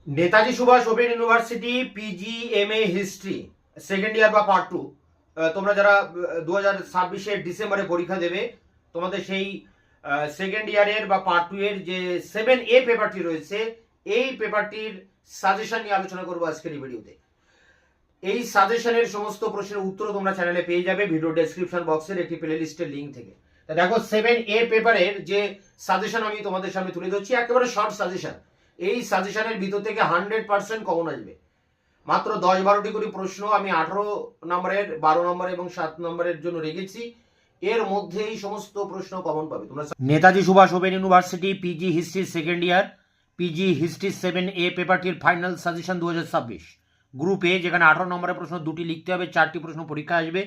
Netaji Subhash open university PG MA history second year বা part two, তোমরা যারা 2026-এর ডিসেম্বরে পরীক্ষা দেবে, তোমাদের সেই সেকেন্ড ইয়ারের বা পার্ট টু এর যে 7A পেপারটি রয়েছে, এই পেপারটির সাজেশন নিয়ে আলোচনা করবো আজকের এই ভিডিওতে। এই সাজেশনের সমস্ত প্রশ্নের উত্তর তোমরা চ্যানেলে পেয়ে যাবে ভিডিও ডেসক্রিপশন বক্সের একটি প্লে লিস্টের লিঙ্ক থেকে। তা দেখো, 7A পেপারের যে সাজেশন আমি তোমাদের সামনে তুলে ধরছি, একেবারে শর্ট সাজেশন। এই সাজেশনের ভিতর থেকে 100% কমন আসবে। মাত্র 10-12টি করে প্রশ্ন আমি 18 নম্বরের, 12 নম্বর এবং 7 নম্বরের জন্য রেখেছি। এর মধ্যে এই সমস্ত প্রশ্ন কমন পাবে তোমরা। Netaji Subhash open university PG history second year, PG history 7A পেপারটির ফাইনাল সাজেশন 2026 গ্রুপ এ, যেখানে 18 নম্বরের প্রশ্ন দুটি লিখতে হবে, 4টি প্রশ্ন পরীক্ষা আসবে।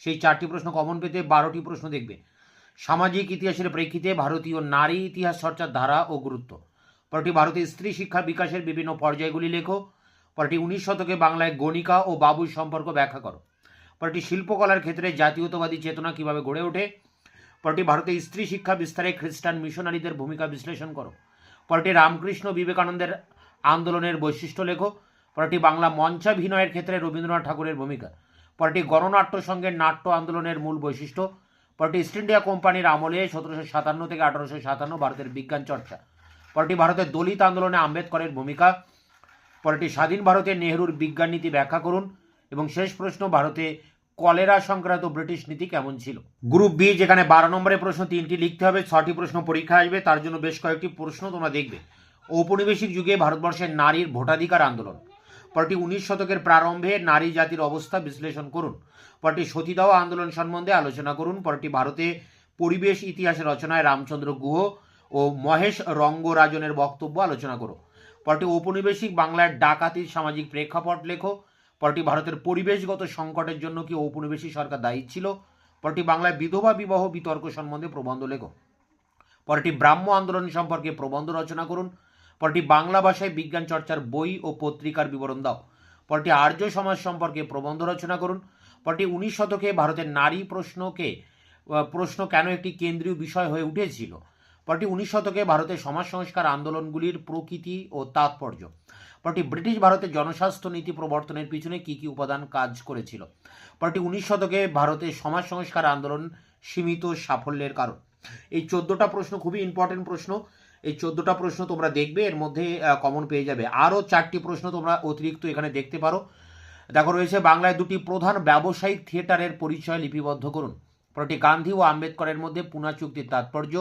সেই 4টি প্রশ্ন কমন পেতে 12টি প্রশ্ন দেখবে। সামাজিক ইতিহাসের প্রেক্ষিতে ভারতীয় নারী ইতিহাস চর্চার ধারা ও গুরুত্ব। পরটি ভারতীয় স্ত্রী শিক্ষা বিকাশের বিভিন্ন পর্যায়গুলি লেখো। পরটি 19 শতকে বাংলায় গণিকা ও বাবুই সম্পর্ক ব্যাখ্যা করো। পরটি শিল্পকলার ক্ষেত্রে জাতীয়তাবাদী চেতনা কিভাবে গড়ে ওঠে। পরটি ভারতে স্ত্রী শিক্ষা বিস্তারে খ্রিস্টান মিশনারিদের ভূমিকা বিশ্লেষণ করো। পরটি রামকৃষ্ণ বিবেকানন্দের আন্দোলনের বৈশিষ্ট্য লেখো। পরটি বাংলা মঞ্চাভিনয়ের ক্ষেত্রে রবীন্দ্রনাথ ঠাকুরের ভূমিকা। পরটি গণনাট্য সংঘের নাট্য আন্দোলনের মূল বৈশিষ্ট্য। পরটি ইস্ট ইন্ডিয়া কোম্পানির আমলে 1757 থেকে 1857 ভারতের বিজ্ঞান চর্চা। পরটি ভারতের দলিত আন্দোলনে আম্বেদকরের ভূমিকা। পরটি স্বাধীন ভারতে নেহরুর বিজ্ঞান নীতি ব্যাখ্যা করুন। এবং শেষ প্রশ্ন, ভারতে কলেরা সংক্রান্ত ব্রিটিশ নীতি কেমন ছিল। গ্রুপ বি, যেখানে 12 নম্বরের প্রশ্ন 3টি লিখতে হবে, 6টি প্রশ্ন পরীক্ষা আসবে। তার জন্য বেশ কয়েকটি প্রশ্ন তোমরা দেখবে। ঔপনিবেশিক যুগে ভারতবর্ষের নারীর ভোটাধিকার আন্দোলন। পরটি 19 শতকের প্রারম্ভে নারী জাতির অবস্থা বিশ্লেষণ করুন। পরটি সতীদাহ আন্দোলন সম্বন্ধে আলোচনা করুন। পরটি ভারতে পরিবেশ ইতিহাসের রচনায় রামচন্দ্র গুহ ও মহেশ রঙ্গরাজনের বক্তব্য আলোচনা করো। পরটি ঔপনিবেশিক বাংলার ডাকাতির সামাজিক প্রেক্ষাপট লেখো। পরটি ভারতের পরিবেশগত সংকটের জন্য কি ঔপনিবেশিক সরকার দায়ী ছিল। পরটি বাংলায় বিধবা বিবাহ বিতর্ক সম্বন্ধে প্রবন্ধ লেখো। পরটি ব্রাহ্ম আন্দোলন সম্পর্কে প্রবন্ধ রচনা করুন। পরটি বাংলা ভাষায় বিজ্ঞান চর্চার বই ও পত্রিকার বিবরণ দাও। পরটি আর্য সমাজ সম্পর্কে প্রবন্ধ রচনা করুন। পরটি 19 শতকে ভারতের নারী প্রশ্ন কেন একটি কেন্দ্রীয় বিষয় হয়ে উঠেছিল। পরটি 19 শতকে ভারতের সমাজ সংস্কার আন্দোলনগুলির প্রকৃতি ও তাৎপর্য। পরটি ব্রিটিশ ভারতের জনস্বাস্থ্য নীতি প্রবর্তনের পিছনে কি কি উপাদান কাজ করেছিল। পরটি 19 শতকে ভারতের সমাজ সংস্কার আন্দোলন সীমিত সাফল্যের কারণ। এই 14টা প্রশ্ন খুবই ইম্পর্টেন্ট প্রশ্ন। এই 14টা প্রশ্ন তোমরা দেখবে, এর মধ্যে কমন পেয়ে যাবে। আরও 4টি প্রশ্ন তোমরা অতিরিক্ত এখানে দেখতে পারো। দেখো, রয়েছে বাংলায় দুটি প্রধান ব্যবসায়িক থিয়েটারের পরিচয় লিপিবদ্ধ করুন। পরটি গান্ধী ও আম্বেদকরের মধ্যে পুনা চুক্তির তাৎপর্য।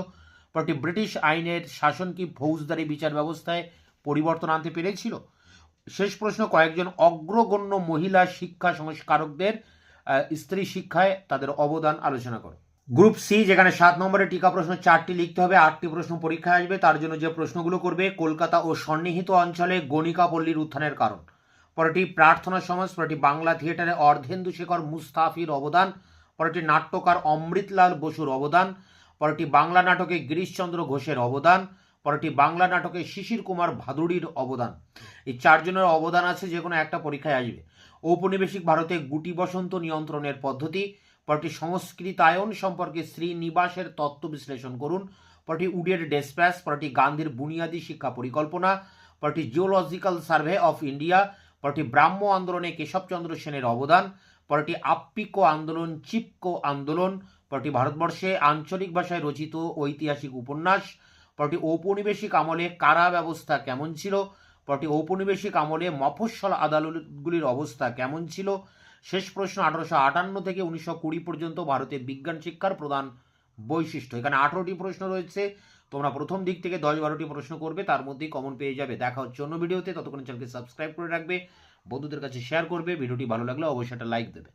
পরটি ব্রিটিশ আইনের শাসন কি ফৌজদারি বিচার ব্যবস্থায় পরিবর্তন আনতে পেরেছিল। শেষ প্রশ্ন, কয়েকজন অগ্রগণ্য মহিলা শিক্ষা সংস্কারকদের স্ত্রী শিক্ষায় তাদের অবদান আলোচনা করো। গ্রুপ সি, যেখানে 7 নম্বরের টিকা প্রশ্ন 4টি লিখতে হবে, 8টি প্রশ্ন পরীক্ষা আসবে। তার জন্য যে প্রশ্নগুলো করবে, কলকাতা ও সন্নিহিত অঞ্চলে গণিকা পল্লীর উত্থানের কারণ। পরটি প্রার্থনা সমাজ। পরটি বাংলা থিয়েটারে অর্ধেন্দু শেখর মুস্তাফির অবদান। পরটি নাট্যকার অমৃতলাল বসুর অবদান। পরটি বাংলা নাটকে গিরিশচন্দ্র ঘোষের অবদান। পরটি বাংলা নাটকে শিশির কুমার ভাদুড়ির অবদান। এই 4 জনের অবদান আছে, যে কোনো একটা পরীক্ষায় আসবে। ঔপনিবেশিক ভারতে গুটি বসন্ত নিয়ন্ত্রণের পদ্ধতি। পরটি সংস্কৃতায়ন সম্পর্কে শ্রীনিবাসের তত্ত্ব বিশ্লেষণ করুন। পরটি উডের ডেসপ্যাচ। পরটি গান্ধীর বুনিয়াদী শিক্ষা পরিকল্পনা। পরটি জিওলজিক্যাল সার্ভে অফ ইন্ডিয়া। পরটি ব্রাহ্ম আন্দোলনে কেশবচন্দ্র সেনের অবদান। পরটি আপ্পিকো আন্দোলন, চিপকো আন্দোলন। পরটি ভারতবর্ষে আঞ্চলিক ভাষায় রচিত ঐতিহাসিক উপন্যাস। পরটি ঔপনিবেশিক আমলে কারা ব্যবস্থা কেমন ছিল। পরটি ঔপনিবেশিক আমলে মফস্বল আদালতগুলির অবস্থা কেমন ছিল। শেষ প্রশ্ন, 1858 থেকে 1920 পর্যন্ত ভারতে বিজ্ঞান শিক্ষার প্রধান বৈশিষ্ট্য। এখানে 18টি প্রশ্ন রয়েছে। তোমরা প্রথম দিক থেকে 10-12টি প্রশ্ন করবে, তার মধ্যেই কমন পেয়ে যাবে। দেখা হচ্ছে অন্য ভিডিওতে। ততক্ষণ চ্যানেলকে সাবস্ক্রাইব করে রাখবে, বন্ধুদের কাছে শেয়ার করবে। ভিডিওটি ভালো লাগলে অবশ্যই একটা লাইক দেবে।